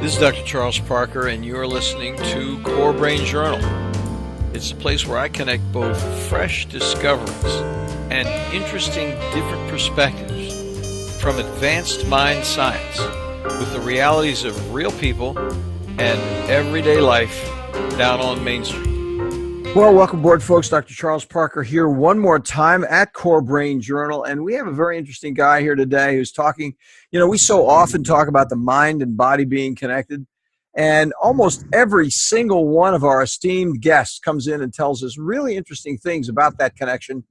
This is Dr. Charles Parker, and you're listening to Core Brain Journal. It's a place where I connect both fresh discoveries and interesting different perspectives from advanced mind science with the realities of real people and everyday life down on Main Street. Well, welcome aboard, folks. Dr. Charles Parker here one more time at Core Brain Journal, and we have a very interesting guy here today who's talking. You know, we so often talk about the mind and body being connected, and almost every single one of our esteemed guests comes in and tells us really interesting things about that connection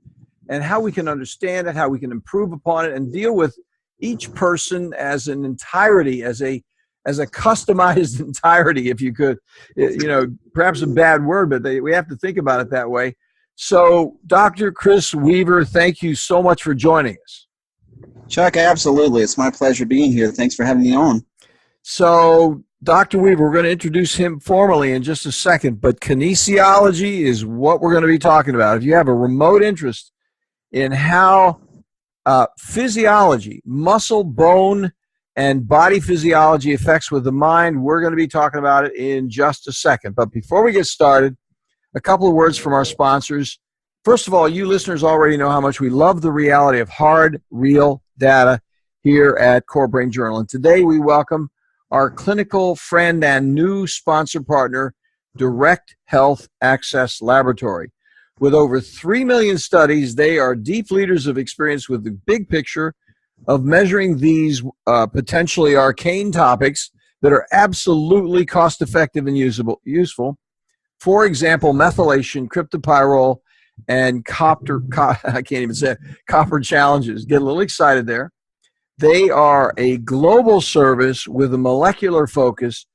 and how we can understand it, how we can improve upon it, and deal with each person as an entirety, as a customized entirety, if you could. You know, perhaps a bad word, but we have to think about it that way. So, Dr. Chris Weaver, thank you so much for joining us. Chuck, absolutely. It's my pleasure being here. Thanks for having me on. So, Dr. Weaver, we're going to introduce him formally in just a second, but kinesiology is what we're going to be talking about. If you have a remote interest in how physiology, muscle, bone, and body physiology effects with the mind, we're going to be talking about it in just a second. But before we get started, a couple of words from our sponsors. First of all, you listeners already know how much we love the reality of hard, real data here at Core Brain Journal. And today we welcome our clinical friend and new sponsor partner, Direct Health Access Laboratory. With over 3 million studies, they are deep leaders of experience with the big picture of measuring these potentially arcane topics that are absolutely cost-effective and useful. For example, methylation, cryptopyrrole, and copper challenges. Get a little excited there. They are a global service with a molecular focus.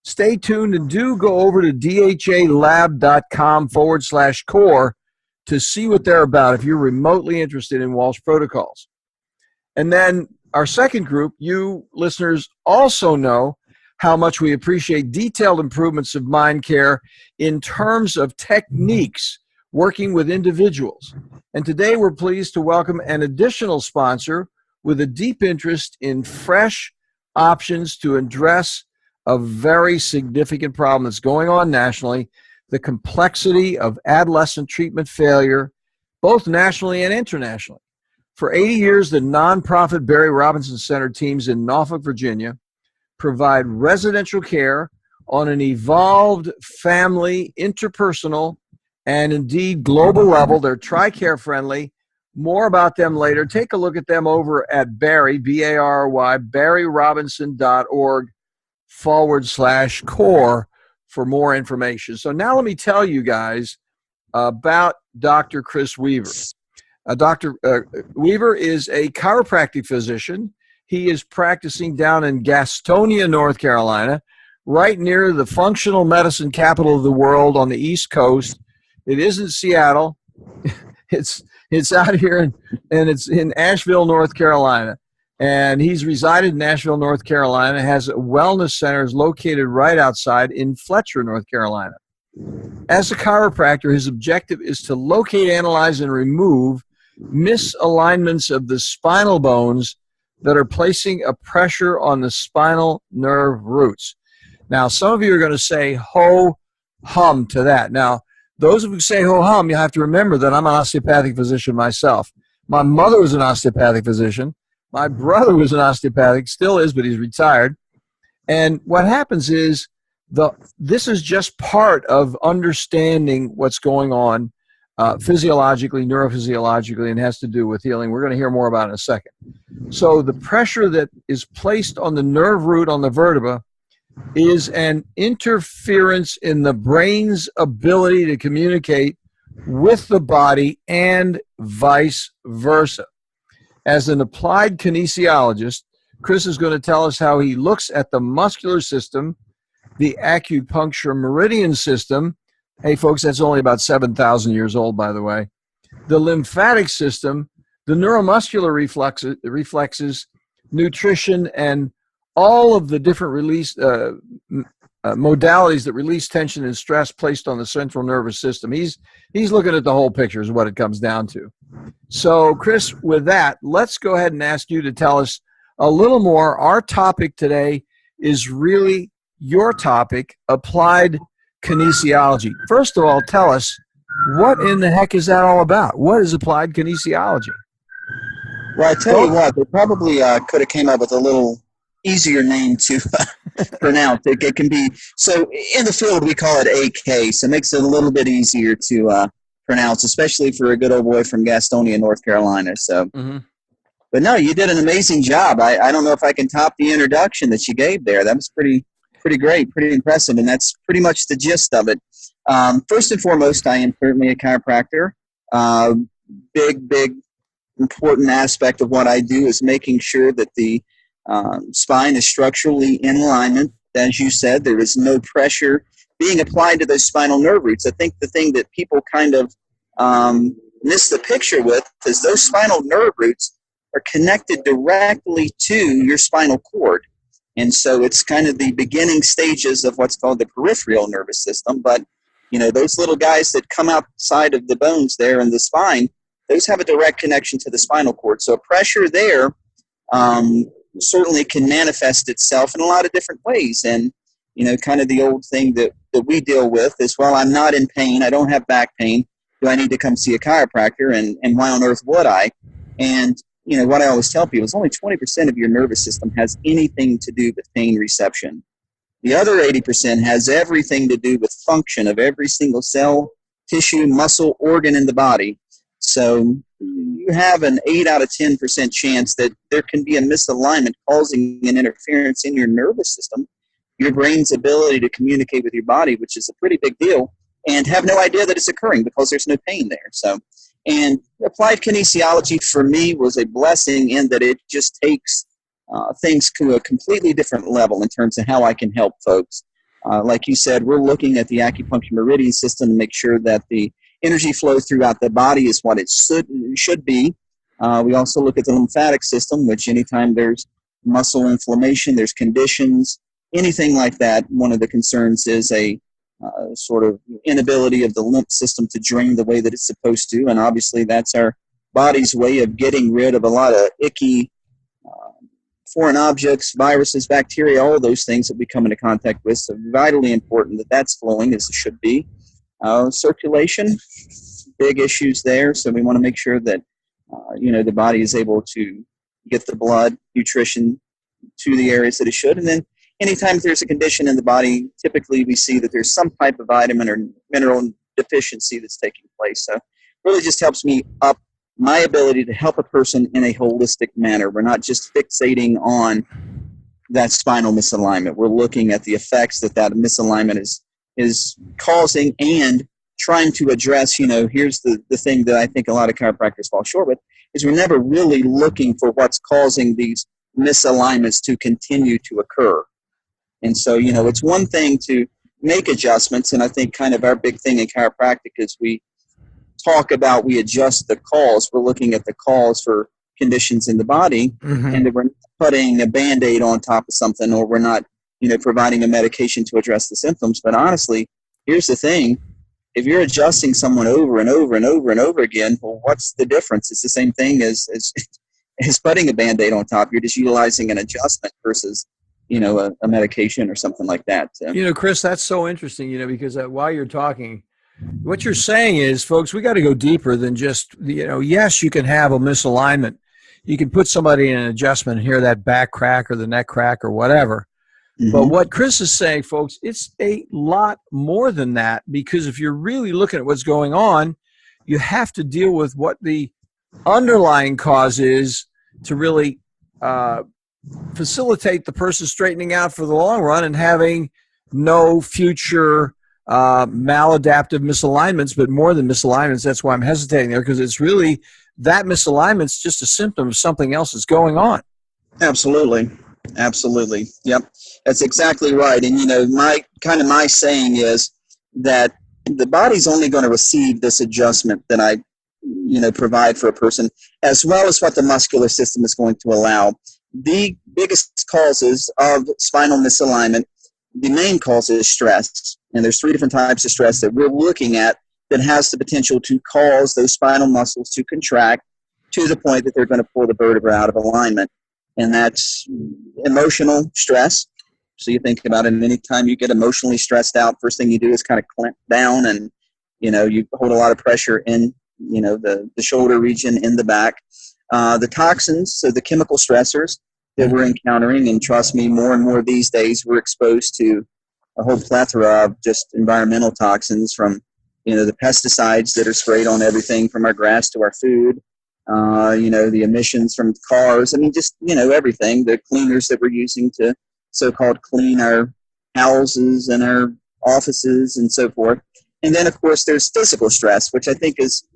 Stay tuned and do go over to dhalab.com/core to see what they're about if you're remotely interested in Walsh protocols. And then our second group, you listeners also know how much we appreciate detailed improvements of mind care in terms of techniques working with individuals. And today we're pleased to welcome an additional sponsor with a deep interest in fresh options to address a very significant problem that's going on nationally, the complexity of adolescent treatment failure, both nationally and internationally. For 80 years, the nonprofit Barry Robinson Center teams in Norfolk, Virginia, provide residential care on an evolved family, interpersonal, and indeed global level. They're TRICARE friendly. More about them later. Take a look at them over at Barry, B-A-R-Y, barryrobinson.org/core for more information. So now let me tell you guys about Dr. Chris Weaver. Dr. Weaver is a chiropractic physician. He is practicing down in Gastonia, North Carolina, right near the functional medicine capital of the world on the East Coast. It isn't Seattle. It's out here, and it's in Asheville, North Carolina. And he's resided in Asheville, North Carolina, has wellness centers located right outside in Fletcher, North Carolina. As a chiropractor, his objective is to locate, analyze, and remove misalignments of the spinal bones that are placing a pressure on the spinal nerve roots. Now, some of you are going to say ho-hum to that. Now, those of you who say ho-hum, you have to remember that I'm an osteopathic physician myself. My mother was an osteopathic physician. My brother was an osteopathic, still is, but he's retired. And what happens is this is just part of understanding what's going on physiologically, neurophysiologically, and has to do with healing. We're going to hear more about it in a second. So the pressure that is placed on the nerve root on the vertebra is an interference in the brain's ability to communicate with the body and vice versa. As an applied kinesiologist, Chris is going to tell us how he looks at the muscular system, the acupuncture meridian system. Hey, folks, that's only about 7,000 years old, by the way. The lymphatic system, the neuromuscular reflexes, nutrition, and all of the different release modalities that release tension and stress placed on the central nervous system. He's looking at the whole picture is what it comes down to. So, Chris, with that, let's go ahead and ask you to tell us a little more. Our topic today is really your topic, applied kinesiology. First of all, tell us, what in the heck is that all about? What is applied kinesiology? Well, I tell you what, they probably could have came up with a little easier name to pronounce. It can be, so in the field we call it AK, so it makes it a little bit easier to pronounce, especially for a good old boy from Gastonia, North Carolina. So, but no, you did an amazing job. I don't know if I can top the introduction that you gave there. That was pretty great, pretty impressive, and that's pretty much the gist of it. First and foremost, I am currently a chiropractor. Big important aspect of what I do is making sure that the spine is structurally in alignment. As you said, there is no pressure being applied to those spinal nerve roots. I think the thing that people kind of miss the picture with is those spinal nerve roots are connected directly to your spinal cord. And so it's kind of the beginning stages of what's called the peripheral nervous system. But, you know, those little guys that come outside of the bones there in the spine, those have a direct connection to the spinal cord. So pressure there certainly can manifest itself in a lot of different ways. And, you know, kind of the old thing that we deal with is, well, I'm not in pain. I don't have back pain. Do I need to come see a chiropractor? And why on earth would I? And, you know, what I always tell people is only 20% of your nervous system has anything to do with pain reception. The other 80% has everything to do with function of every single cell, tissue, muscle, organ in the body. So you have an 8 out of 10% chance that there can be a misalignment causing an interference in your nervous system, your brain's ability to communicate with your body, which is a pretty big deal, and have no idea that it's occurring because there's no pain there. So, and applied kinesiology for me was a blessing in that it just takes things to a completely different level in terms of how I can help folks. Like you said, we're looking at the acupuncture meridian system to make sure that the energy flow throughout the body is what it should be. We also look at the lymphatic system, which anytime there's muscle inflammation, there's conditions, anything like that, one of the concerns is a sort of inability of the lymph system to drain the way that it's supposed to. And obviously that's our body's way of getting rid of a lot of icky foreign objects, viruses, bacteria, all of those things that we come into contact with. So vitally important that that's flowing as it should be. Circulation, big issues there. So we want to make sure that, you know, the body is able to get the blood, nutrition to the areas that it should. And then anytime there's a condition in the body, typically we see that there's some type of vitamin or mineral deficiency that's taking place. So it really just helps me up my ability to help a person in a holistic manner. We're not just fixating on that spinal misalignment. We're looking at the effects that misalignment is causing and trying to address. You know, here's the thing that I think a lot of chiropractors fall short with, is we're never really looking for what's causing these misalignments to continue to occur. And so, you know, it's one thing to make adjustments, and I think kind of our big thing in chiropractic is we adjust the cause. We're looking at the cause for conditions in the body, and that we're not putting a Band-Aid on top of something, or we're not, you know, providing a medication to address the symptoms. But honestly, here's the thing. If you're adjusting someone over and over and over and over again, well, what's the difference? It's the same thing as putting a Band-Aid on top. You're just utilizing an adjustment versus, you know, a medication or something like that. You know, Chris, that's so interesting, you know, because while you're talking, what you're saying is, folks, we got to go deeper than just, you know, yes, you can have a misalignment. You can put somebody in an adjustment and hear that back crack or the neck crack or whatever. But what Chris is saying, folks, it's a lot more than that, because if you're really looking at what's going on, you have to deal with what the underlying cause is to really facilitate the person straightening out for the long run and having no future maladaptive misalignments. But more than misalignments, that's why I'm hesitating there, because it's really that misalignment's just a symptom of something else that's going on. Absolutely. Yep. That's exactly right. And, you know, my saying is that the body's only going to receive this adjustment that I, you know, provide for a person, as well as what the muscular system is going to allow. The biggest causes of spinal misalignment, the main cause is stress. And there's 3 different types of stress that we're looking at that has the potential to cause those spinal muscles to contract to the point that they're going to pull the vertebra out of alignment. And that's emotional stress. So you think about it, and anytime you get emotionally stressed out, first thing you do is kind of clamp down, and you hold a lot of pressure in the shoulder region, in the back. The toxins, so the chemical stressors that we're encountering, and trust me, more and more these days we're exposed to a whole plethora of just environmental toxins, from the pesticides that are sprayed on everything from our grass to our food, the emissions from cars. I mean, just everything, the cleaners that we're using to so-called clean our houses and our offices and so forth. And then, of course, there's physical stress, which I think is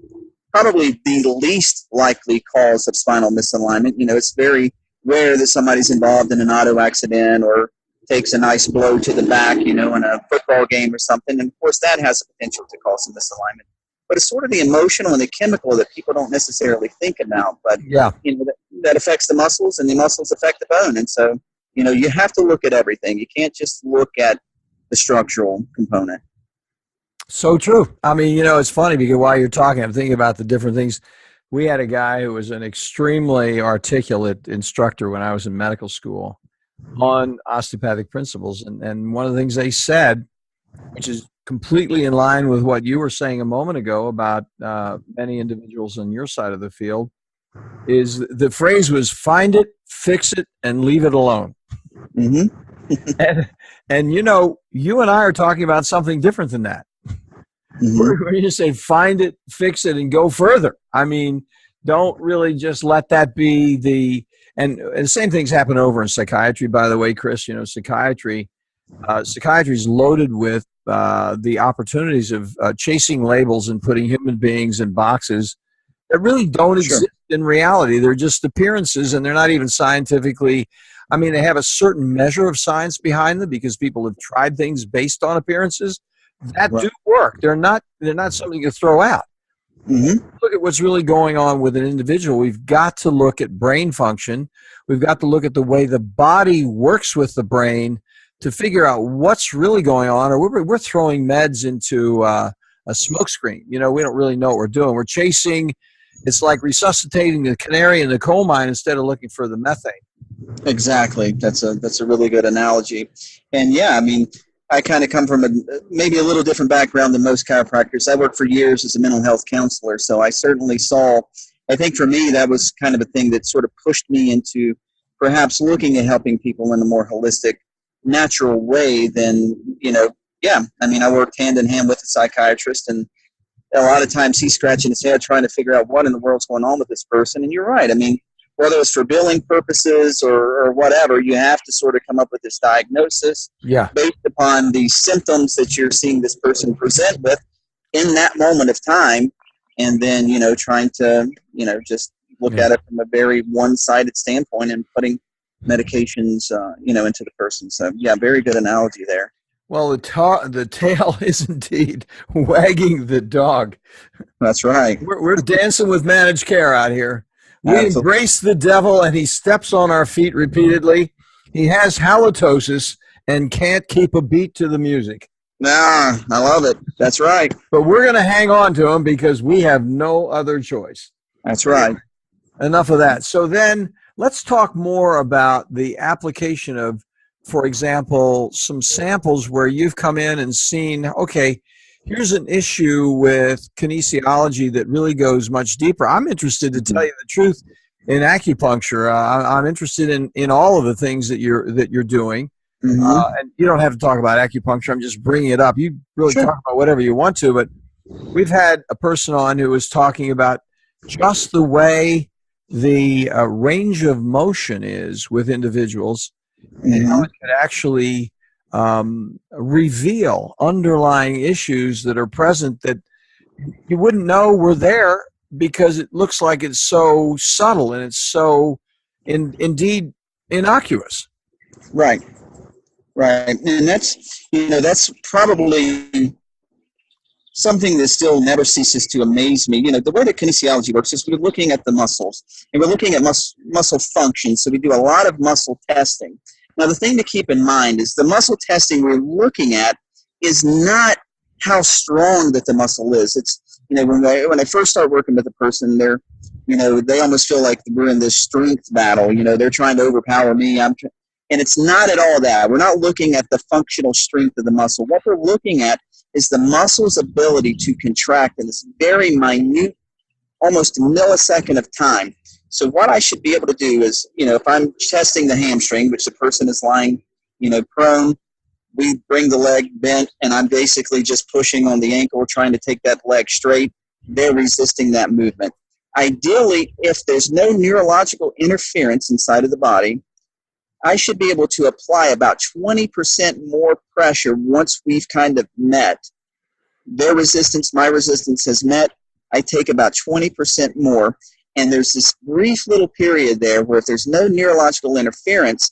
probably the least likely cause of spinal misalignment. It's very rare that somebody's involved in an auto accident or takes a nice blow to the back, in a football game or something. And, of course, that has the potential to cause some misalignment. But it's sort of the emotional and the chemical that people don't necessarily think about. But, that affects the muscles, and the muscles affect the bone. And so, you have to look at everything. You can't just look at the structural component. So true. I mean, it's funny because while you're talking, I'm thinking about the different things. We had a guy who was an extremely articulate instructor when I was in medical school on osteopathic principles. And one of the things they said, which is completely in line with what you were saying a moment ago about many individuals on your side of the field, is the phrase was find it, fix it, and leave it alone. and you and I are talking about something different than that. Where you say find it, fix it, and go further. I mean, don't really just let that be and the same things happen over in psychiatry, by the way, Chris. Psychiatry is loaded with the opportunities of chasing labels and putting human beings in boxes that really don't exist in reality. They're just appearances, and they're not even scientifically. I mean, they have a certain measure of science behind them because people have tried things based on appearances that do work. They're not something to throw out. Look at what's really going on with an individual. We've got to look at brain function. We've got to look at the way the body works with the brain to figure out what's really going on. Or we're throwing meds into a smoke screen. We don't really know what we're doing. We're chasing. It's like resuscitating the canary in the coal mine instead of looking for the methane. Exactly. That's a really good analogy. And I mean, I kind of come from maybe a little different background than most chiropractors. I worked for years as a mental health counselor, so I certainly saw, I think for me, that was kind of a thing that sort of pushed me into perhaps looking at helping people in a more holistic, natural way than, I mean, I worked hand in hand with a psychiatrist, and a lot of times he's scratching his head trying to figure out what in the world's going on with this person. And you're right. I mean, whether it's for billing purposes or whatever, you have to sort of come up with this diagnosis based upon the symptoms that you're seeing this person present with in that moment of time. And then, trying to, just look at it from a very one-sided standpoint and putting medications, into the person. So, very good analogy there. Well, the tail is indeed wagging the dog. That's right. We're dancing with managed care out here. We embrace the devil, and he steps on our feet repeatedly. He has halitosis and can't keep a beat to the music. Nah, I love it. That's right. But we're going to hang on to him because we have no other choice. That's right. Enough of that. So then let's talk more about the application of, for example, some samples where you've come in and seen, okay, here's an issue with kinesiology that really goes much deeper. I'm interested, to tell you the truth, in acupuncture. I'm interested in all of the things that you're doing. And you don't have to talk about acupuncture. I'm just bringing it up. You really talk about whatever you want to. But we've had a person on who was talking about just the way the range of motion is with individuals, and how it could actually reveal underlying issues that are present that you wouldn't know were there because it looks like it's so subtle and it's so indeed innocuous. Right. And that's probably something that still never ceases to amaze me. The way that kinesiology works is we're looking at the muscles, and we're looking at muscle function. So we do a lot of muscle testing. Now, the thing to keep in mind is the muscle testing we're looking at is not how strong that the muscle is. It's, when I first start working with a person, they almost feel like we're in this strength battle. They're trying to overpower me. And it's not at all that. We're not looking at the functional strength of the muscle. What we're looking at is the muscle's ability to contract in this very minute, almost a millisecond of time. So what I should be able to do is, if I'm testing the hamstring, which the person is lying, prone, we bring the leg bent, and I'm basically just pushing on the ankle, trying to take that leg straight. They're resisting that movement. Ideally, if there's no neurological interference inside of the body, I should be able to apply about 20% more pressure once we've kind of met. Their resistance, my resistance has met. I take about 20% more. And there's this brief little period there where if there's no neurological interference,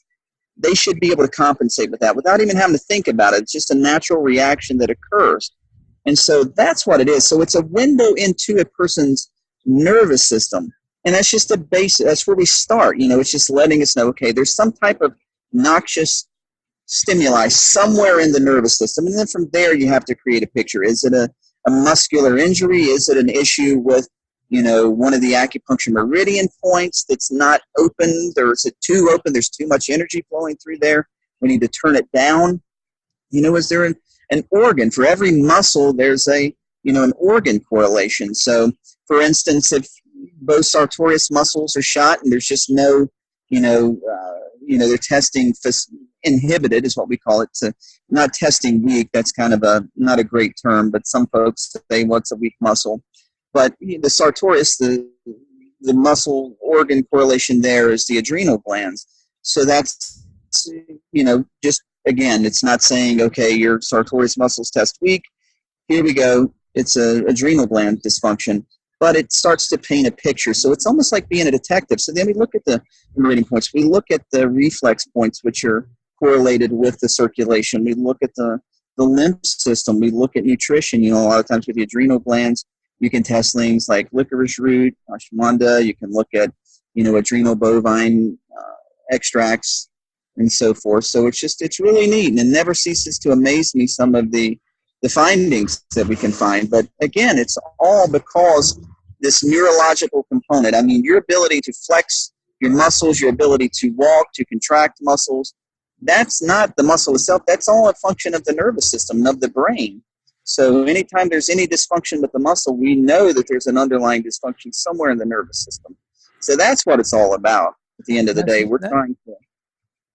they should be able to compensate with that without even having to think about it. It's just a natural reaction that occurs. And so that's what it is. So it's a window into a person's nervous system. And that's just a basic, that's where we start. It's just letting us know, okay, there's some type of noxious stimuli somewhere in the nervous system. And then from there, you have to create a picture. Is it a muscular injury? Is it an issue with, one of the acupuncture meridian points that's not opened, or is it too open? There's too much energy flowing through there. We need to turn it down. Is there an organ? For every muscle, there's an organ correlation. So, for instance, if both sartorius muscles are shot and there's just no, they're testing inhibited is what we call it. So not testing weak. That's kind of not a great term, but some folks say what's a weak muscle. But the sartorius, the muscle organ correlation there is the adrenal glands. So that's, just again, it's not saying, okay, your sartorius muscles test weak. Here we go. It's a adrenal gland dysfunction. But it starts to paint a picture. So it's almost like being a detective. So then we look at the meridian points. We look at the reflex points, which are correlated with the circulation. We look at the lymph system. We look at nutrition. A lot of times with the adrenal glands, you can test things like licorice root, ashwagandha. You can look at, adrenal bovine extracts and so forth. So it's really neat. And it never ceases to amaze me, some of the findings that we can find. But again, it's all because this neurological component. I mean, your ability to flex your muscles, your ability to walk, to contract muscles, that's not the muscle itself. That's all a function of the nervous system and of the brain. So anytime there's any dysfunction with the muscle, we know that there's an underlying dysfunction somewhere in the nervous system. So that's what it's all about at the end of the day. We're trying to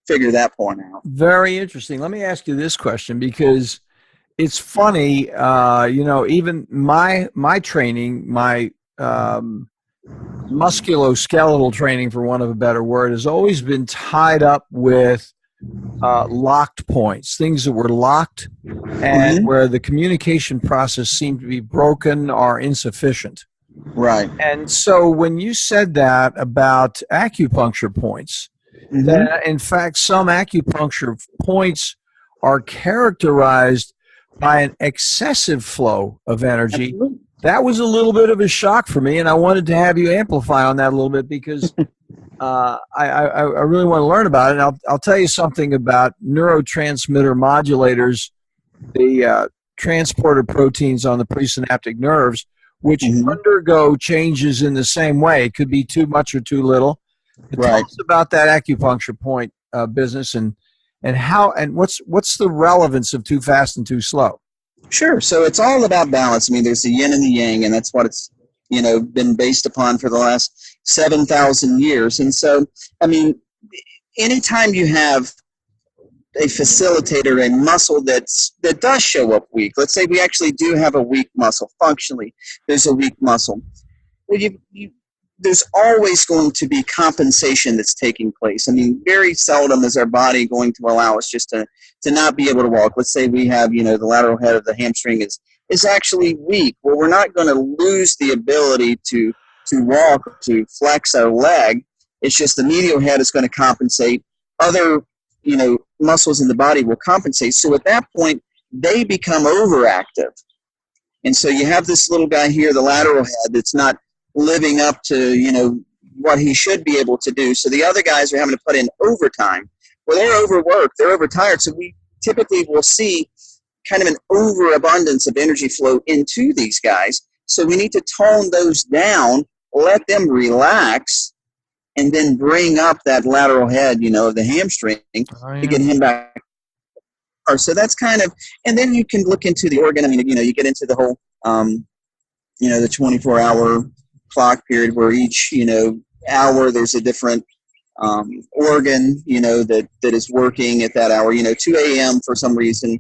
figure that point out. Very interesting. Let me ask you this question, because it's funny, even my training, my musculoskeletal training, for want of a better word, has always been tied up with locked points, things that were locked and where the communication process seemed to be broken or insufficient. Right. And so when you said that about acupuncture points, that in fact some acupuncture points are characterized by an excessive flow of energy. Absolutely. That was a little bit of a shock for me, and I wanted to have you amplify on that a little bit, because I really want to learn about it. And I'll tell you something about neurotransmitter modulators, the transporter proteins on the presynaptic nerves, which undergo changes in the same way. It could be too much or too little. But tell us about that acupuncture point business, and how, and what's the relevance of too fast and too slow? Sure. So it's all about balance. I mean, there's the yin and the yang, and that's what it's been based upon for the last 7,000 years. And so, I mean, anytime you have a facilitator, a muscle that does show up weak, let's say we actually do have a weak muscle functionally, there's a weak muscle. Well, there's always going to be compensation that's taking place. I mean, very seldom is our body going to allow us just to not be able to walk. Let's say we have, the lateral head of the hamstring is actually weak. Well, we're not going to lose the ability to walk, to flex our leg. It's just the medial head is going to compensate. Other, muscles in the body will compensate. So at that point, they become overactive. And so you have this little guy here, the lateral head, that's not living up to, what he should be able to do. So the other guys are having to put in overtime. Well, they're overworked, they're overtired. So we typically will see kind of an overabundance of energy flow into these guys. So we need to tone those down, let them relax, and then bring up that lateral head, of the hamstring Oh, to yeah. get him back. So that's kind of, and then you can look into the organ. I mean, you get into the whole, the 24-hour clock period where each, hour there's a different organ, that is working at that hour. 2 a.m. for some reason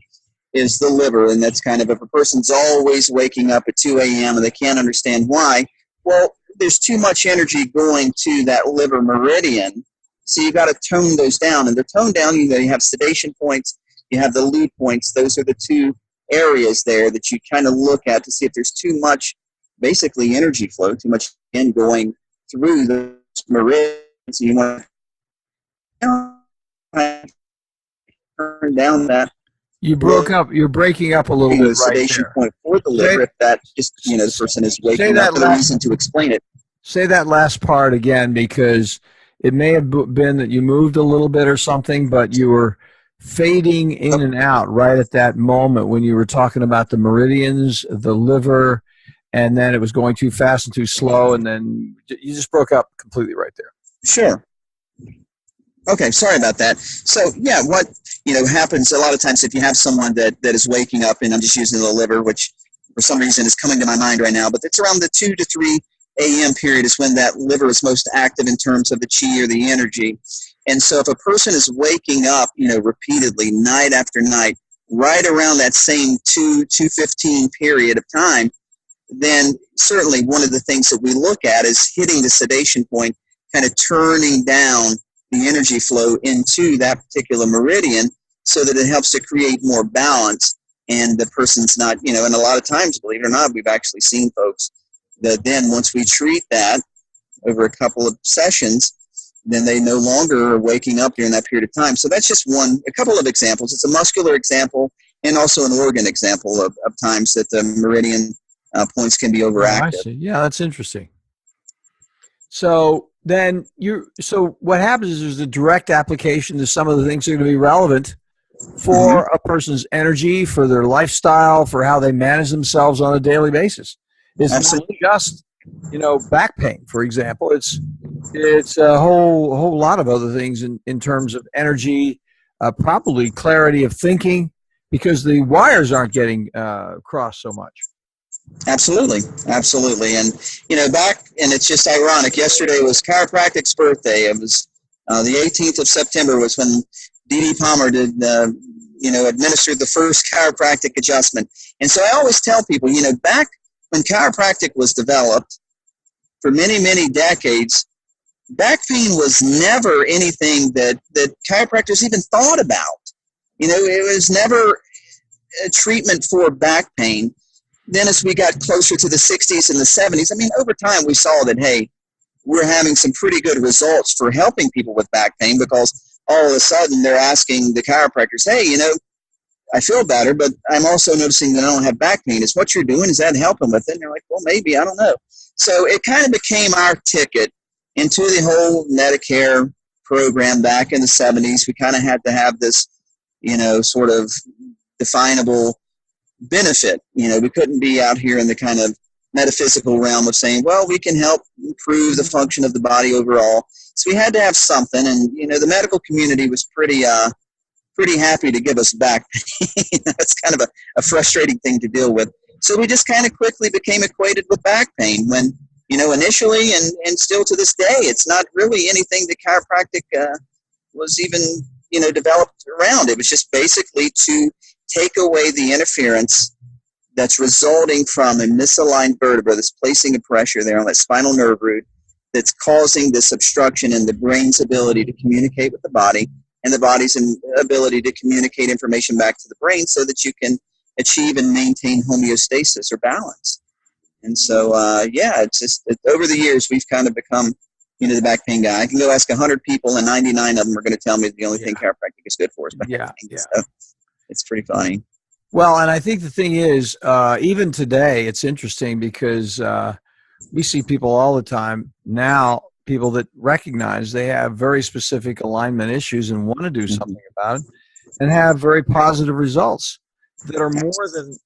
is the liver, and that's kind of, if a person's always waking up at 2 a.m. and they can't understand why, well, there's too much energy going to that liver meridian, so you got to tone those down. And they're toned down. You have sedation points, you have the lead points. Those are the two areas there that you kind of look at to see if there's too much, basically, energy flow, too much in going through the meridian. So you want to turn down that. You broke up. You're breaking up a little bit right sedation there. point for the liver, if that just, the person is waking up for the reason to explain it. Say that last part again, because it may have been that you moved a little bit or something, but you were fading in and out right at that moment when you were talking about the meridians, the liver, and then it was going too fast and too slow, and then you just broke up completely right there. Sure. Okay, sorry about that. So, yeah, what happens a lot of times if you have someone that is waking up, and I'm just using the liver, which for some reason is coming to my mind right now, but it's around the 2 to 3 a.m. period is when that liver is most active in terms of the chi or the energy. And so if a person is waking up, repeatedly, night after night, right around that same 2:15 period of time, then certainly one of the things that we look at is hitting the sedation point, kind of turning down the energy flow into that particular meridian so that it helps to create more balance, and the person's not, and a lot of times, believe it or not, we've actually seen folks that then once we treat that over a couple of sessions, then they no longer are waking up during that period of time. So that's just a couple of examples. It's a muscular example and also an organ example of times that the meridian points can be overactive. Oh, I see. Yeah, that's interesting. So then so what happens is there's a direct application to some of the things that are going to be relevant for a person's energy, for their lifestyle, for how they manage themselves on a daily basis. It's Absolutely. not just, back pain, for example. It's a whole lot of other things in terms of energy, probably clarity of thinking, because the wires aren't getting crossed so much. Absolutely. And, and it's just ironic. Yesterday was chiropractic's birthday. It was the 18th of September was when D.D. Palmer did, administered the first chiropractic adjustment. And so I always tell people, back when chiropractic was developed for many, many decades, back pain was never anything that chiropractors even thought about. It was never a treatment for back pain. Then as we got closer to the 60s and the 70s, over time we saw that, hey, we're having some pretty good results for helping people with back pain, because all of a sudden they're asking the chiropractors, hey, I feel better, but I'm also noticing that I don't have back pain. Is what you're doing, is that helping with it? And they're like, well, maybe, I don't know. So it kind of became our ticket into the whole Medicare program back in the 70s. We kind of had to have this, sort of definable benefit. We couldn't be out here in the kind of metaphysical realm of saying, well, we can help improve the function of the body overall. So we had to have something, and the medical community was pretty happy to give us back pain. That's kind of a frustrating thing to deal with. So we just kind of quickly became acquainted with back pain when, initially and still to this day, it's not really anything that chiropractic was even, developed around. It was just basically to take away the interference that's resulting from a misaligned vertebra that's placing a pressure there on that spinal nerve root that's causing this obstruction in the brain's ability to communicate with the body and the body's ability to communicate information back to the brain so that you can achieve and maintain homeostasis or balance. And so, it's just over the years, we've kind of become, the back pain guy. I can go ask 100 people and 99 of them are going to tell me the only thing chiropractic is good for is back pain. So it's pretty funny. Well, and I think the thing is, even today, it's interesting because we see people all the time now, people that recognize they have very specific alignment issues and want to do something about it, and have very positive results that are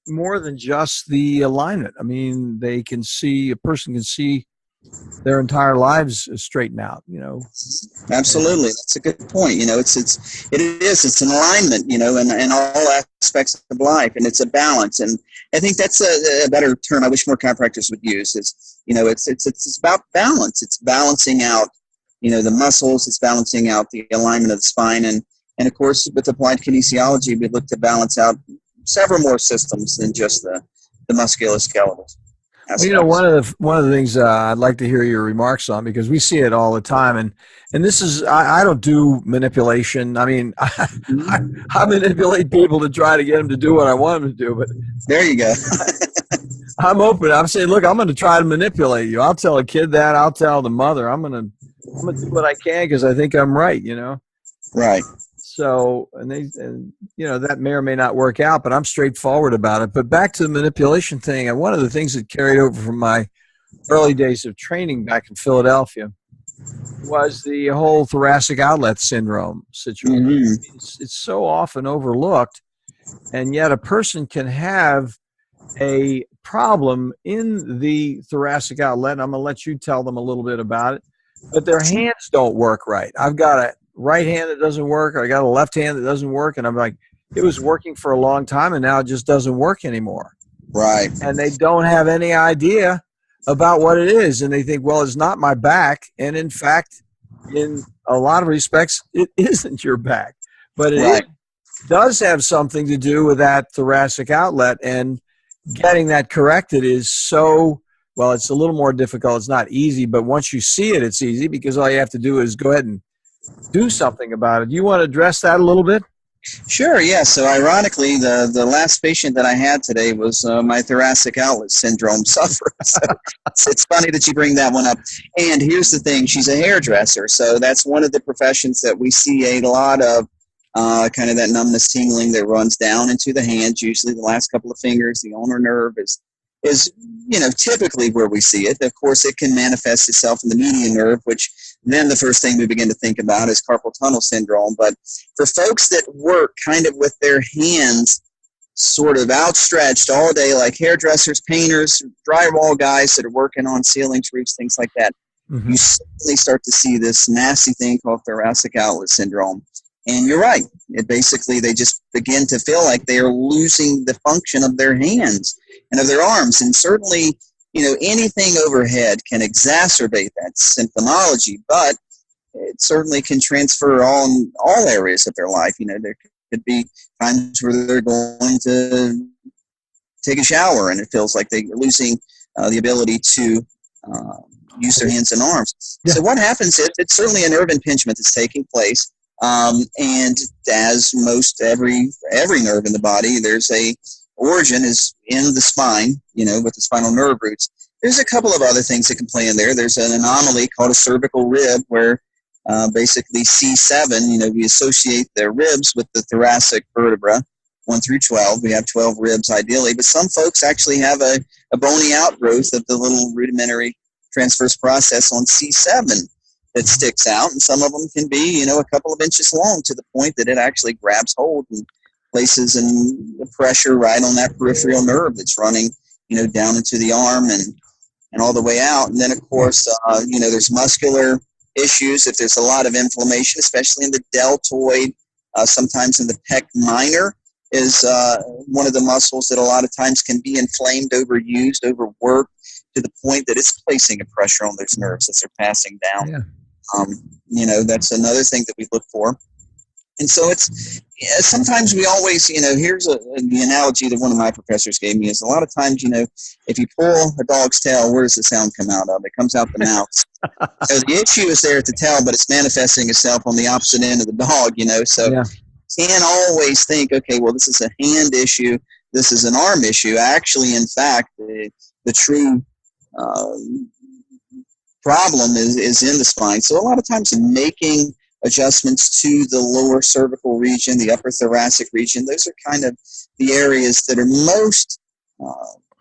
more than just the alignment. A person can see their entire lives straighten out, Absolutely, that's a good point. It's an alignment, in all aspects of life, and it's a balance. And I think that's a better term. I wish more chiropractors would use. It's about balance. It's balancing out, the muscles. It's balancing out the alignment of the spine, and of course, with applied kinesiology, we look to balance out several more systems than just the musculoskeletal aspects. Well, one of the things I'd like to hear your remarks on, because we see it all the time, and this is I don't do manipulation. I mean, I manipulate people to try to get them to do what I want them to do. But there you go. I'm open. I'm saying, look, I'm going to try to manipulate you. I'll tell a kid that. I'll tell the mother. I'm going to do what I can because I think I'm right. Right. So, and that may or may not work out, but I'm straightforward about it. But back to the manipulation thing, and one of the things that carried over from my early days of training back in Philadelphia was the whole thoracic outlet syndrome situation. Mm-hmm. It's so often overlooked, and yet a person can have a problem in the thoracic outlet. And I'm going to let you tell them a little bit about it, but their hands don't work right. I've got a right hand that doesn't work, or I got a left hand that doesn't work, and I'm like, it was working for a long time and now it just doesn't work anymore. Right. And they don't have any idea about what it is, and they think, well, it's not my back, and in fact, in a lot of respects, it isn't your back, but it does have something to do with that thoracic outlet, and getting that corrected is it's a little more difficult. It's not easy, but once you see it, it's easy, because all you have to do is go ahead and do something about it. You want to address that a little bit? Sure, yeah. So ironically, the last patient that I had today was my thoracic outlet syndrome sufferer. So it's funny that you bring that one up. And here's the thing, she's a hairdresser. So that's one of the professions that we see a lot of kind of that numbness, tingling that runs down into the hands, usually the last couple of fingers. The ulnar nerve is typically where we see it. Of course, it can manifest itself in the median nerve, which then the first thing we begin to think about is carpal tunnel syndrome. But for folks that work kind of with their hands sort of outstretched all day, like hairdressers, painters, drywall guys that are working on ceilings, roofs, things like that, mm-hmm. you suddenly start to see this nasty thing called thoracic outlet syndrome. And you're right. They just begin to feel like they are losing the function of their hands and of their arms. And certainly, anything overhead can exacerbate that symptomology, but it certainly can transfer on all areas of their life. There could be times where they're going to take a shower and it feels like they're losing the ability to use their hands and arms. Yeah. So what happens is it's certainly a nerve impingement that's taking place. And as most every nerve in the body, there's a origin is in the spine, with the spinal nerve roots. There's a couple of other things that can play in there. There's an anomaly called a cervical rib where basically C7, we associate the ribs with the thoracic vertebra, 1 through 12. We have 12 ribs ideally, but some folks actually have a bony outgrowth of the little rudimentary transverse process on C7 that sticks out, and some of them can be, a couple of inches long to the point that it actually grabs hold and places in the pressure right on that peripheral nerve that's running, down into the arm and all the way out. And then, of course, there's muscular issues. If there's a lot of inflammation, especially in the deltoid, sometimes in the pec minor is one of the muscles that a lot of times can be inflamed, overused, overworked to the point that it's placing a pressure on those nerves as they're passing down. Yeah. That's another thing that we look for. And so it's sometimes we always, here's the analogy that one of my professors gave me is a lot of times, if you pull a dog's tail, where does the sound come out of? It comes out the mouth. So the issue is there at the tail, but it's manifesting itself on the opposite end of the dog, So yeah. You can't always think, okay, well, this is a hand issue. This is an arm issue. Actually, in fact, the true problem is in the spine. So a lot of times making adjustments to the lower cervical region, the upper thoracic region, those are kind of the areas that are most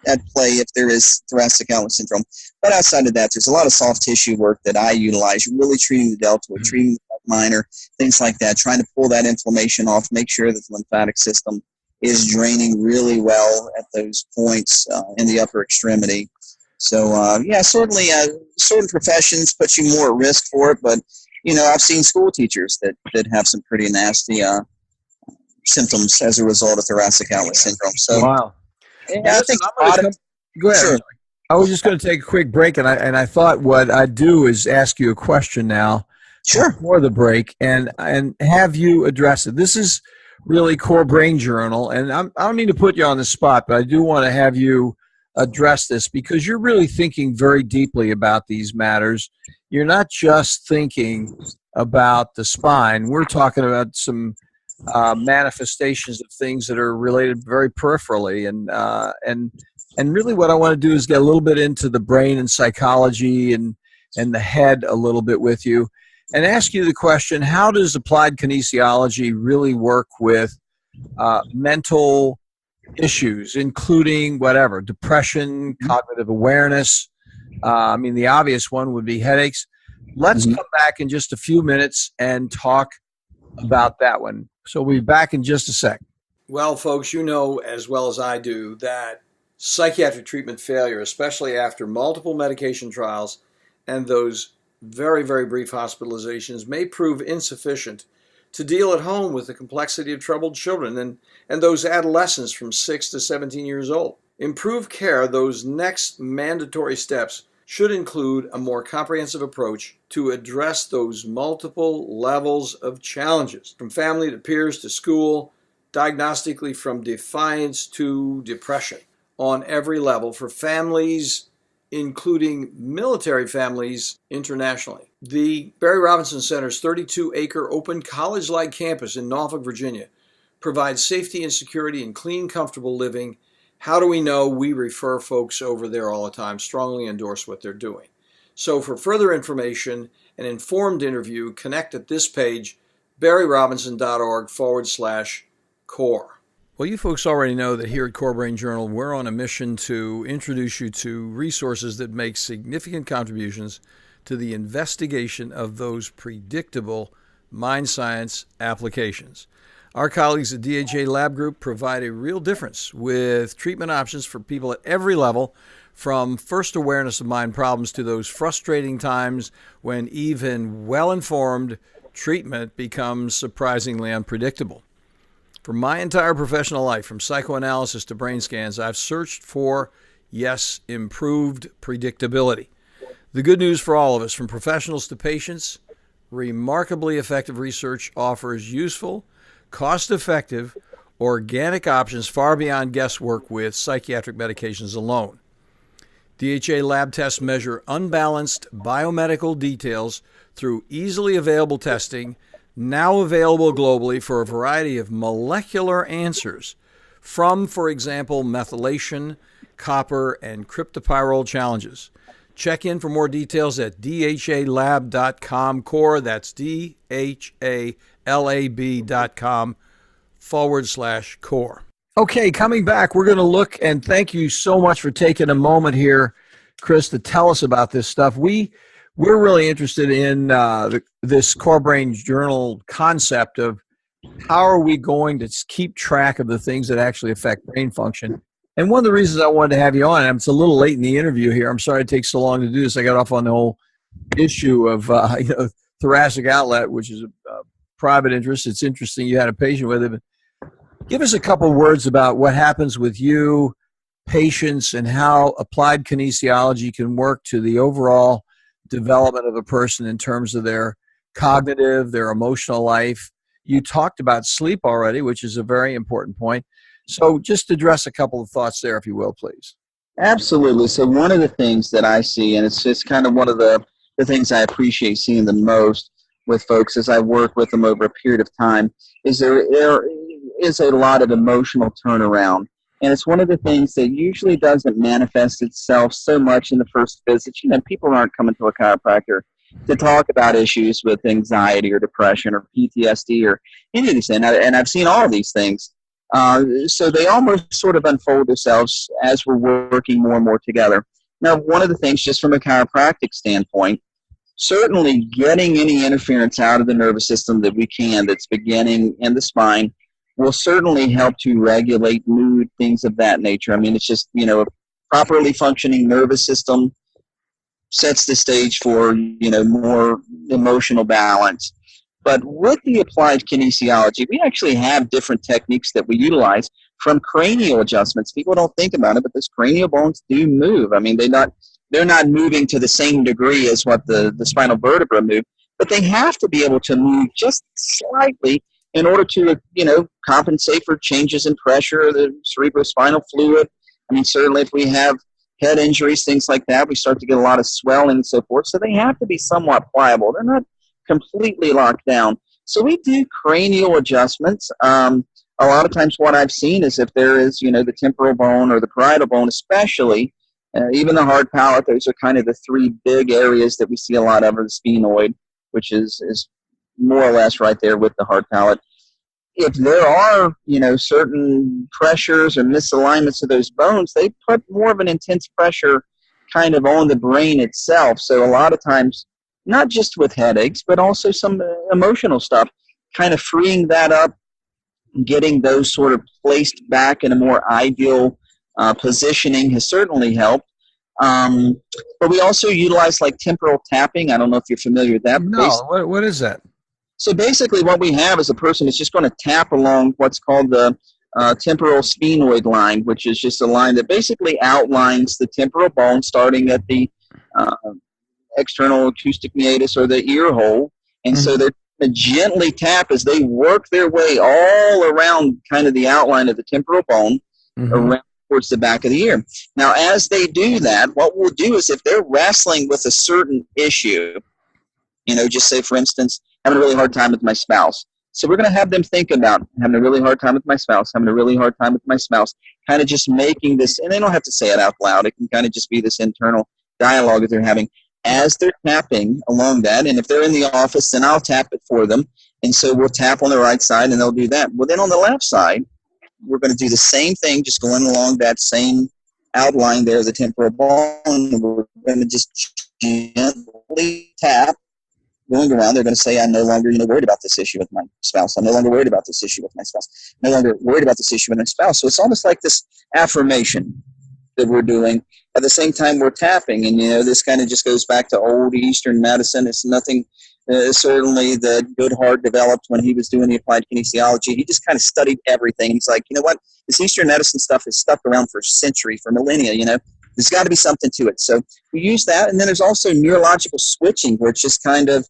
at play if there is thoracic outlet syndrome. But outside of that, there's a lot of soft tissue work that I utilize, really treating the deltoid, treating the minor, things like that, trying to pull that inflammation off, make sure that the lymphatic system is draining really well at those points in the upper extremity. So, yeah, certainly certain professions put you more at risk for it, but, I've seen school teachers that have some pretty nasty symptoms as a result of thoracic outlet syndrome. So, Wow. yeah, Well, I listen, think I'm going to come. Go ahead. sure. I was just going to take a quick break, and I thought what I'd do is ask you a question now Sure. before the break, and have you address it. This is really Core Brain Journal, and I don't mean to put you on the spot, but I do want to have you address this because you're really thinking very deeply about these matters. You're not just thinking about the spine. We're talking about some manifestations of things that are related very peripherally, and really what I want to do is get a little bit into the brain and psychology and the head a little bit with you, and ask you the question: how does applied kinesiology really work with mental issues, including whatever, depression, cognitive awareness? I mean, the obvious one would be headaches. Let's come back in just a few minutes and talk about that one. So we'll be back in just a sec. Well, folks, you know as well as I do that psychiatric treatment failure, especially after multiple medication trials and those very, very brief hospitalizations, may prove insufficient to deal at home with the complexity of troubled children and those adolescents from 6 to 17 years old. Improved care, those next mandatory steps, should include a more comprehensive approach to address those multiple levels of challenges, from family to peers to school, diagnostically from defiance to depression, on every level for families, including military families internationally. The Barry Robinson Center's 32-acre open college-like campus in Norfolk, Virginia, provides safety and security and clean, comfortable living. How do we know? We refer folks over there all the time, strongly endorse what they're doing. So for further information, an informed interview, connect at this page, barryrobinson.org/core. Well, you folks already know that here at Core Brain Journal, we're on a mission to introduce you to resources that make significant contributions to the investigation of those predictable mind science applications. Our colleagues at DHA Lab Group provide a real difference with treatment options for people at every level, from first awareness of mind problems to those frustrating times when even well-informed treatment becomes surprisingly unpredictable. For my entire professional life, from psychoanalysis to brain scans, I've searched for, yes, improved predictability. The good news for all of us, from professionals to patients, remarkably effective research offers useful, cost-effective, organic options far beyond guesswork with psychiatric medications alone. DHA lab tests measure unbalanced biomedical details through easily available testing, now available globally for a variety of molecular answers from, for example, methylation, copper, and cryptopyrrole challenges. Check in for more details at dhalab.com core. That's dhalab.com/core. Okay, coming back, we're going to look, and thank you so much for taking a moment here, Chris, to tell us about this stuff. We're really interested in this Core Brain Journal concept of how are we going to keep track of the things that actually affect brain function. And one of the reasons I wanted to have you on, and it's a little late in the interview here, I'm sorry it takes so long to do this. I got off on the whole issue of thoracic outlet, which is a private interest. It's interesting you had a patient with it. But give us a couple of words about what happens with you, patients, and how applied kinesiology can work to the overall development of a person in terms of their cognitive, their emotional life. You talked about sleep already, which is a very important point. So just address a couple of thoughts there, if you will, please. Absolutely. So one of the things that I see, and it's just kind of one of the things I appreciate seeing the most with folks as I work with them over a period of time, is there is a lot of emotional turnaround. And it's one of the things that usually doesn't manifest itself so much in the first visit. People aren't coming to a chiropractor to talk about issues with anxiety or depression or PTSD or any of these things. And I've seen all of these things. So they almost sort of unfold themselves as we're working more and more together. Now, one of the things, just from a chiropractic standpoint, certainly getting any interference out of the nervous system that we can that's beginning in the spine will certainly help to regulate mood, things of that nature. I mean, it's just, properly functioning nervous system sets the stage for, more emotional balance. But with the applied kinesiology, we actually have different techniques that we utilize, from cranial adjustments. People don't think about it, but those cranial bones do move. I mean, they're not moving to the same degree as what the spinal vertebra move, but they have to be able to move just slightly in order to, compensate for changes in pressure of the cerebrospinal fluid. I mean, certainly if we have head injuries, things like that, we start to get a lot of swelling and so forth. So they have to be somewhat pliable. They're not completely locked down. So we do cranial adjustments. A lot of times what I've seen is if there is, the temporal bone or the parietal bone especially, even the hard palate, those are kind of the three big areas that we see a lot of, are the sphenoid, which is more or less right there with the hard palate. If there are, certain pressures or misalignments of those bones, they put more of an intense pressure kind of on the brain itself. So a lot of times, not just with headaches, but also some emotional stuff, kind of freeing that up, getting those sort of placed back in a more ideal positioning has certainly helped. But we also utilize like temporal tapping. I don't know if you're familiar with that. No, what is that? So basically what we have is a person is just going to tap along what's called the temporal sphenoid line, which is just a line that basically outlines the temporal bone starting at the external acoustic meatus or the ear hole. And so they're going to gently tap as they work their way all around kind of the outline of the temporal bone around towards the back of the ear. Now, as they do that, what we'll do is if they're wrestling with a certain issue, just say, for instance, having a really hard time with my spouse. So we're going to have them think about having a really hard time with my spouse, having a really hard time with my spouse, kind of just making this, and they don't have to say it out loud. It can kind of just be this internal dialogue that they're having as they're tapping along that. And if they're in the office, then I'll tap it for them. And so we'll tap on the right side and they'll do that. Well, then on the left side, we're going to do the same thing, just going along that same outline there, the temporal bone. We're going to just gently tap, going around. They're going to say, I'm no longer worried about this issue with my spouse. I'm no longer worried about this issue with my spouse. No longer worried about this issue with my spouse. So it's almost like this affirmation that we're doing. At the same time, we're tapping. And, this kind of just goes back to old Eastern medicine. It's nothing certainly that Goodhart developed when he was doing the applied kinesiology. He just kind of studied everything. He's like, you know what? This Eastern medicine stuff has stuck around for centuries, for millennia, There's got to be something to it. So we use that. And then there's also neurological switching, where it's just kind of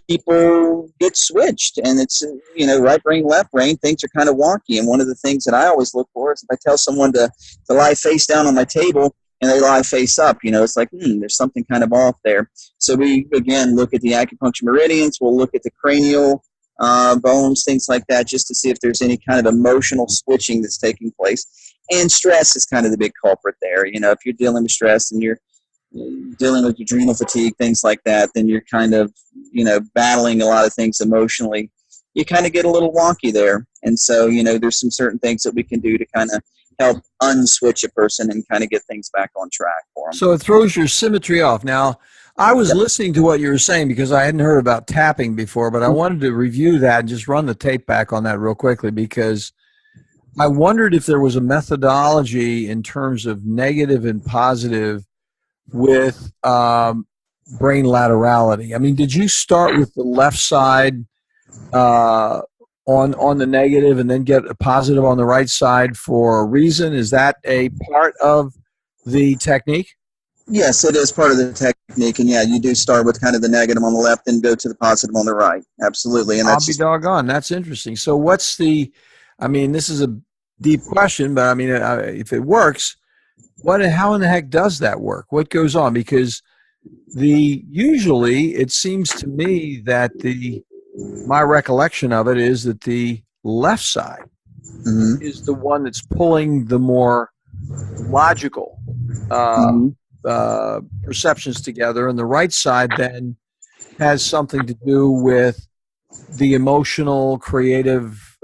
people get switched. And it's, right brain, left brain, things are kind of wonky. And one of the things that I always look for is if I tell someone to lie face down on my table and they lie face up, it's like, there's something kind of off there. So we, again, look at the acupuncture meridians. We'll look at the cranial bones, things like that, just to see if there's any kind of emotional switching that's taking place. And stress is kind of the big culprit there. If you're dealing with stress and you're dealing with adrenal fatigue, things like that, then you're kind of, battling a lot of things emotionally. You kind of get a little wonky there. And so, there's some certain things that we can do to kind of help unswitch a person and kind of get things back on track for them. So it throws your symmetry off. Now, I was listening to what you were saying because I hadn't heard about tapping before, but I wanted to review that and just run the tape back on that real quickly, because I wondered if there was a methodology in terms of negative and positive with brain laterality. I mean, did you start with the left side on the negative and then get a positive on the right side for a reason? Is that a part of the technique? Yes, it is part of the technique. And yeah, you do start with kind of the negative on the left and go to the positive on the right. Absolutely. And I'll be doggone. That's interesting. So what's this is a deep question, but if it works, how in the heck does that work? What goes on? Because usually it seems to me that my recollection of it is that the left side is the one that's pulling the more logical perceptions together, and the right side then has something to do with the emotional, creative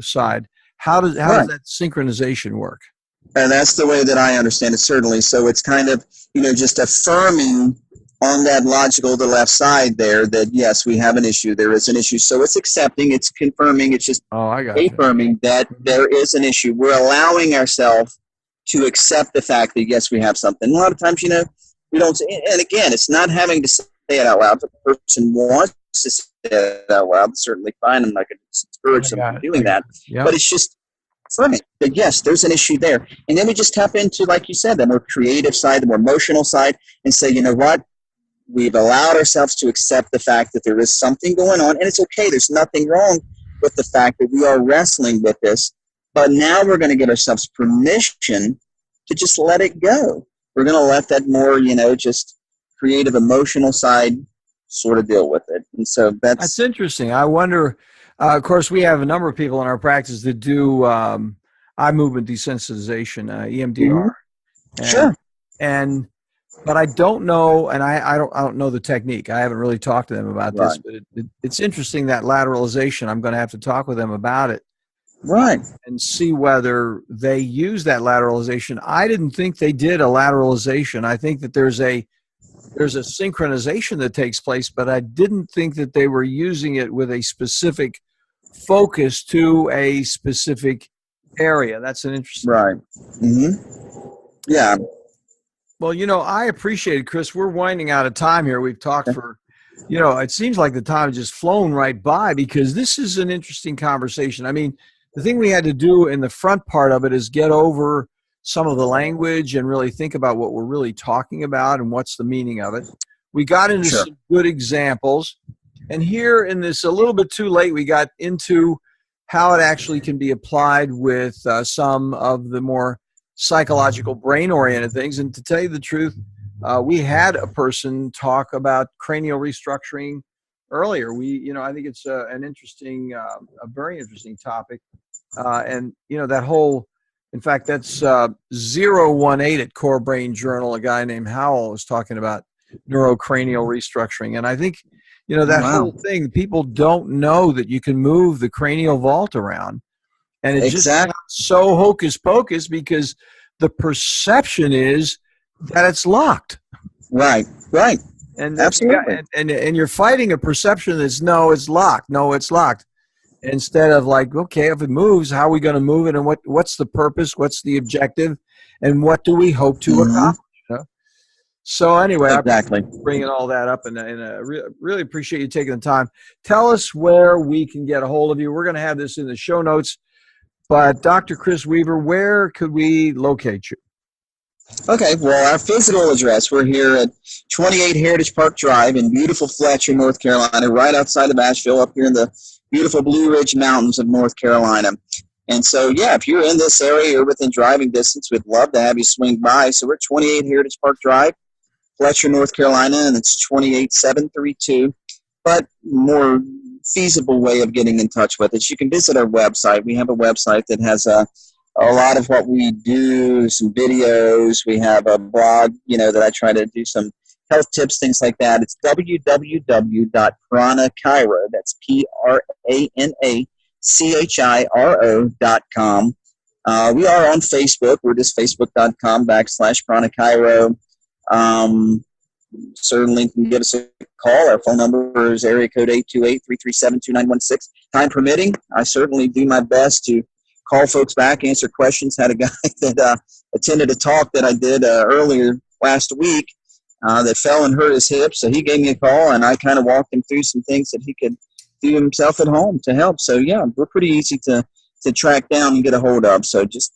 side. How does that synchronization work? And that's the way that I understand it, certainly. So it's kind of, just affirming on that logical, the left side there, that yes, we have an issue. There is an issue. So it's accepting, it's confirming, it's just affirming that there is an issue. We're allowing ourselves to accept the fact that, yes, we have something. A lot of times, we don't say, and again, it's not having to say it out loud. If the person wants to say it out loud, it's certainly fine. I'm not going to discourage them from doing that. Yep. But it's just affirming that, yes, there's an issue there. And then we just tap into, like you said, the more creative side, the more emotional side, and say, you know what? We've allowed ourselves to accept the fact that there is something going on, and it's okay. There's nothing wrong with the fact that we are wrestling with this. But now we're going to give ourselves permission to just let it go. We're going to let that more, just creative, emotional side sort of deal with it. And so that's interesting. I wonder, of course, we have a number of people in our practice that do eye movement desensitization, EMDR. Sure. But I don't know, and I don't know the technique. I haven't really talked to them about this, but it's interesting, that lateralization. I'm going to have to talk with them about it. Right. And see whether they use that lateralization. I didn't think they did a lateralization. I think that there's a synchronization that takes place, but I didn't think that they were using it with a specific focus to a specific area. That's an interesting. Right. Mm-hmm. Yeah. Well, I appreciate it, Chris. We're winding out of time here. We've talked for, it seems like the time has just flown right by, because this is an interesting conversation. I mean, the thing we had to do in the front part of it is get over some of the language and really think about what we're really talking about and what's the meaning of it. We got into some good examples. And here in this, a little bit too late, we got into how it actually can be applied with some of the more psychological, brain-oriented things. And to tell you the truth, we had a person talk about cranial restructuring earlier. I think it's an interesting, a very interesting topic. And that whole, in fact, that's 018 at Core Brain Journal. A guy named Howell was talking about neurocranial restructuring. And I think, that whole thing, people don't know that you can move the cranial vault around. And it's just not so hocus pocus, because the perception is that it's locked. Right. And absolutely. And you're fighting a perception that's no, it's locked. Instead of like, okay, if it moves, how are we going to move it, and what's the purpose, what's the objective, and what do we hope to accomplish? So anyway, exactly. I'm bringing all that up, and really appreciate you taking the time. Tell us where we can get a hold of you. We're going to have this in the show notes. But Dr. Chris Weaver, where could we locate you? Okay, well, our physical address, we're here at 28 Heritage Park Drive in beautiful Fletcher, North Carolina, right outside of Asheville, up here in the beautiful Blue Ridge Mountains of North Carolina. And so, if you're in this area, you're within driving distance, we'd love to have you swing by. So we're at 28 Heritage Park Drive, Fletcher, North Carolina, and it's 28732. But more feasible way of getting in touch with us, you can visit our website. We have a website that has a lot of what we do, some videos. We have a blog, that I try to do some health tips, things like that. It's www.pranachiro, that's PRANACHIRO.com. We are on Facebook. We're just facebook.com/pranachiro. Certainly can give us a call. Our phone number is area code 828-337-2916. Time permitting, I certainly do my best to call folks back, answer questions. Had a guy that attended a talk that I did earlier last week that fell and hurt his hip. So he gave me a call, and I kind of walked him through some things that he could do himself at home to help. So, we're pretty easy to track down and get a hold of. So just,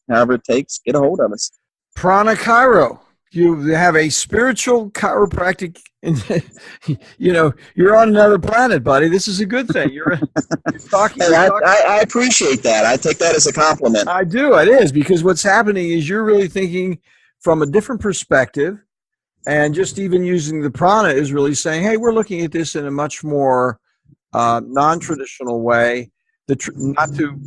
however it takes, get a hold of us. Pranachiro. You have a spiritual chiropractic, you're on another planet, buddy. This is a good thing. You're talking. I appreciate that. I take that as a compliment. I do. It is, because what's happening is you're really thinking from a different perspective, and just even using the prana is really saying, hey, we're looking at this in a much more non-traditional way, not to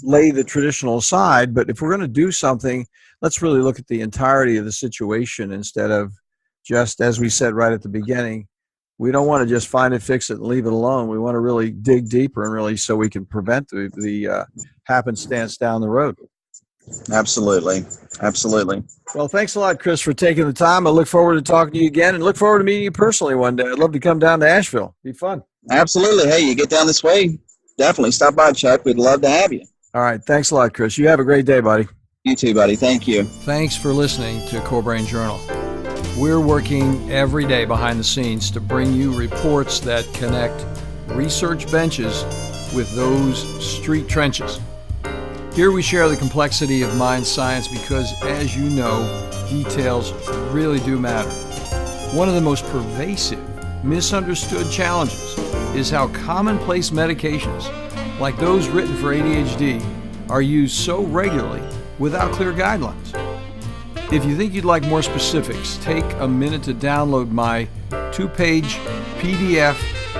lay the traditional aside, but if we're going to do something, let's really look at the entirety of the situation instead of just, as we said right at the beginning, we don't want to just find it, fix it, and leave it alone. We want to really dig deeper and really so we can prevent the happenstance down the road. Absolutely. Well, thanks a lot, Chris, for taking the time. I look forward to talking to you again and look forward to meeting you personally one day. I'd love to come down to Asheville. Be fun. Absolutely. Hey, you get down this way, definitely stop by, Chuck. We'd love to have you. All right. Thanks a lot, Chris. You have a great day, buddy. You too, buddy. Thank you. Thanks for listening to Core Brain Journal. We're working every day behind the scenes to bring you reports that connect research benches with those street trenches. Here we share the complexity of mind science because, as you know, details really do matter. One of the most pervasive, misunderstood challenges is how commonplace medications, like those written for ADHD, are used so regularly without clear guidelines. If you think you'd like more specifics, take a minute to download my 2-page PDF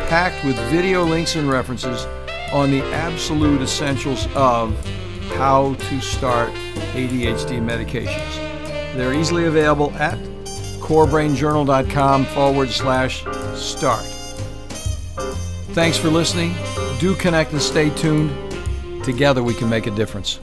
packed with video links and references on the absolute essentials of how to start ADHD medications. They're easily available at corebrainjournal.com/start. Thanks for listening. Do connect and stay tuned. Together we can make a difference.